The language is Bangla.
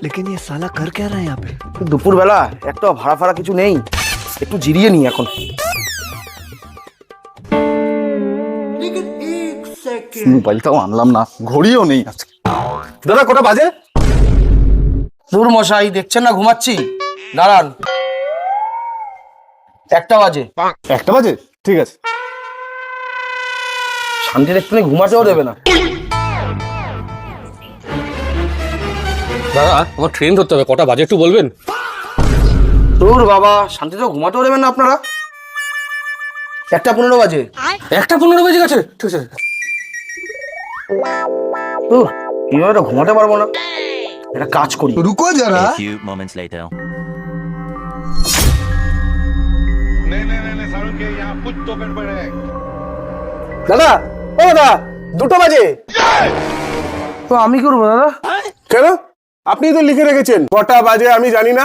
लेकिन ये साला कर क्या रहा है यहाँ पे? দুপুর বেলা একটা ভাড়া ফাড়া কিছু নেই, একটু জিরিয়ে নি এখন। মোবাইলটাও আনলাম না, ঘড়িও নেই আজকে। দাদা কটা বাজে? দূর মশাই, দেখছেন না ঘুমাচ্ছি? দাঁড়ান, 1টা বাজে। 1টা বাজে? ঠিক আছে। শান্তির একটু ঘুমাতেও দেবে না। দাদা আমার ট্রেন ধরতে হবে, কটা বাজে একটু বলবেন? দূর বাবা, শান্তিতে ঘুমাতেও দেবেন না আপনারা। 1টা 15 বাজে। 1টা 15 বেজে গেছে? ঠিক আছে। দূর, এইভাবে তো ঘুমাতে পারবো না। একটা কাজ করি, रुको जरा। A few moments later. नहीं सारुण के यहाँ कुछ तो गड़बड़ है। দাদা, ও দাদা, 2টা বাজে। তো আমি কি করবো দাদা? কেন? আপনি তো লিখে রেখেছেন কটা বাজে, আমি জানি না।